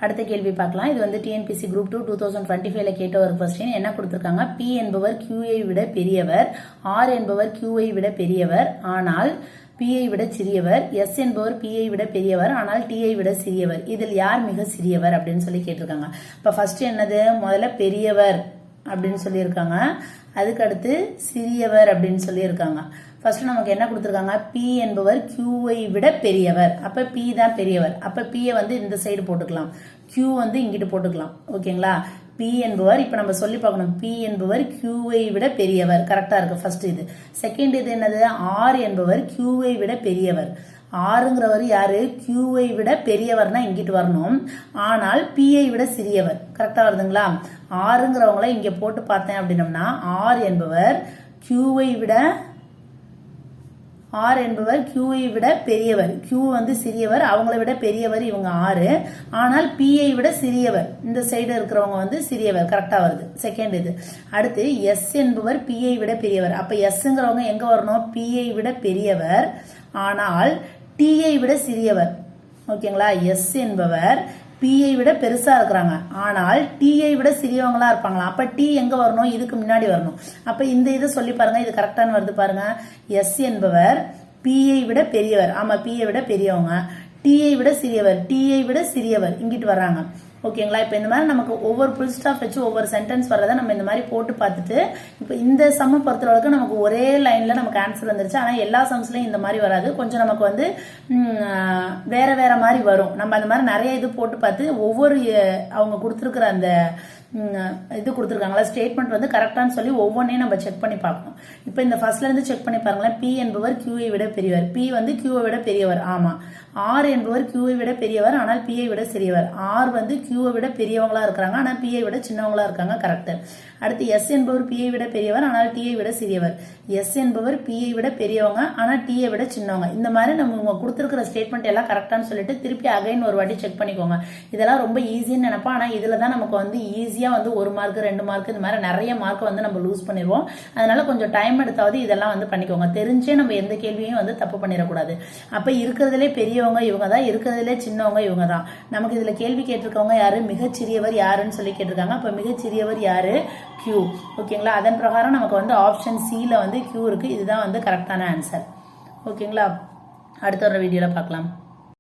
அடுத்த கேள்வி பார்க்கலாம். இது வந்து டிஎன்பிசி குரூப் 2 2025 கேட்ட ஒரு கொஸ்டின். என்ன கொடுத்திருக்காங்க? P என்பவர் Q ஐ விட பெரியவர், R என்பவர் Q ஐ விட பெரியவர் ஆனால் P ஐ விட சிறியவர், S என்பவர் P ஐ விட பெரியவர் ஆனால் T ஐ விட சிறியவர். இதில் யார் மிக சிறியவர் அப்படின்னு சொல்லி கேட்டிருக்காங்க. இப்ப ஃபர்ஸ்ட் என்னது? முதல்ல பெரியவர் அப்படின்னு சொல்லியிருக்காங்க, அதுக்கு அடுத்து சிறியவர் அப்படின்னு சொல்லியிருக்காங்க. ஃபர்ஸ்ட் நமக்கு என்ன கொடுத்துருக்காங்க? P என்பவர் Q ஐ விட பெரியவர். அப்ப P தான் பெரியவர். அப்ப P வந்து இந்த சைடு போட்டுக்கலாம், Q வந்து இங்கிட்டு போட்டுக்கலாம். ஓகேங்களா? P என்பவர் இப்ப நம்ம சொல்லி பார்க்கணும். P என்பவர் Q ஐ விட பெரியவர். கரெக்டா இருக்கு ஃபர்ஸ்ட் இது. செகண்ட் இது என்னது? R என்பவர் Q ஐ விட பெரியவர். ஆறுங்கிறவர் யாரு? Q ஐ விட பெரியவர்னா இங்கிட்டு வரணும், ஆனால் P ஐ விட சிறியவர். கரெக்டா வருதுங்களா? ஆறுங்கிறவங்கள இங்க போட்டு பார்த்தேன் அப்படின்னம்னா R என்பவர் Q ஐ விட Q ஐ விட பெரியவர். Q வந்து சிறியவர், அவங்களை விட பெரியவர் இவங்க 6, ஆனால் P ஐ விட சிறியவர். இந்த சைடு இருக்கிறவங்க வந்து சிறியவர். கரெக்டா வருது செகண்ட் இது. அடுத்து S என்பவர் P ஐ விட பெரியவர். அப்ப Sங்கிறவங்க எங்க வரணும்? P ஐ விட பெரியவர் ஆனால் T ஐ விட சிறியவர். ஓகேங்களா? S என்பவர் P ஐ விட பெருசா இருக்கிறாங்க, ஆனால் T ஐ விட சிறியவங்களா இருப்பாங்களா? அப்ப T எங்க வரணும்? இதுக்கு முன்னாடி வரணும். அப்ப இந்த இதை சொல்லி பாருங்க, இது கரெக்டான வருது பாருங்க. S என்பவர் P ஐ விட பெரியவர். ஆமா, P ஐ விட பெரியவங்க. T ஐ விட சிறியவர். T ஐ விட சிறியவர் இங்கிட்டு வர்றாங்க. ஓகேங்களா? இப்ப இந்த மாதிரி நமக்கு ஒவ்வொரு புல் ஸ்டாப் வச்சு ஒவ்வொரு சென்டென்ஸ் வர்றதை நம்ம இந்த மாதிரி போட்டு பார்த்துட்டு, இப்ப இந்த சம்ம பொறுத்தளவுக்கு நமக்கு ஒரே லைன்ல நமக்கு ஆன்சர் வந்துருச்சு. ஆனா எல்லா சம்ஸ்லயும் இந்த மாதிரி வராது, கொஞ்சம் நமக்கு வந்து வேற வேற மாதிரி வரும். நம்ம அந்த மாதிரி நிறைய இது போட்டு பார்த்து ஒவ்வொரு அவங்க கொடுத்துருக்கிற அந்த இது கொடுத்துருக்காங்களா ஸ்டேட்மெண்ட் வந்து கரெக்டானு சொல்லி ஒவ்வொன்றையும் நம்ம செக் பண்ணி பார்க்கணும். இப்போ இந்த ஃபர்ஸ்ட்ல இருந்து செக் பண்ணி பாருங்களேன். P என்பவர் Q ஐ விட பெரியவர். P வந்து Q ஐ விட பெரியவர். ஆமா. R என்பவர் Q ஐ விட பெரியவர் ஆனால் P ஐ விட சிறியவர். R வந்து Q ஐ விட பெரியவங்களா இருக்காங்க, ஆனால் P ஐ விட சின்னவங்களா இருக்காங்க. கரெக்ட். அடுத்து S என்பவர் P ஐ விட பெரியவர் ஆனால் T ஐ விட சிறியவர். S என்பவர் P ஐ விட பெரியவங்க ஆனால் T ஐ விட சின்னவங்க. இந்த மாதிரி நம்ம கொடுத்துருக்கிற ஸ்டேட்மெண்ட் எல்லாம் கரெக்டானு சொல்லிட்டு திருப்பி அகைன் ஒரு வாட்டி செக் பண்ணிக்கோங்க. இதெல்லாம் ரொம்ப ஈஸின்னு நினைப்போம், ஆனா இதுல தான் நமக்கு வந்து ஈஸியா வந்து 1 மார்க் 2 மார்க் இந்த மாதிரி நிறைய மார்க் வந்து நம்ம லூஸ் பண்ணிடுவோம். அதனால கொஞ்சம் டைம் எடுத்தாவது இதெல்லாம் வந்து பண்ணிக்கோங்க. தெரிஞ்சே நம்ம எந்த கேள்வியும் வந்து தப்பு பண்ணிடக்கூடாது. அப்ப இருக்கிறதுலே பெரியவங்க இவங்க தான், இருக்கிறதுலே சின்னவங்க இவங்க தான். நமக்கு இதுல கேள்வி கேட்டிருக்கவங்க யாரு? மிகச்சிறியவர் யாருன்னு சொல்லி கேட்டிருக்காங்க. அப்ப மிகச்சிறியவர் யாரு? Q. ஓகேங்களா? அதன் பிரகாரம் நமக்கு வந்து ஆப்ஷன் C ல வந்து Q இருக்கு. இதுதான் வந்து கரெக்டான ஆன்சர். ஓகேங்களா? அடுத்த ஒரு வீடியோல பார்க்கலாம்.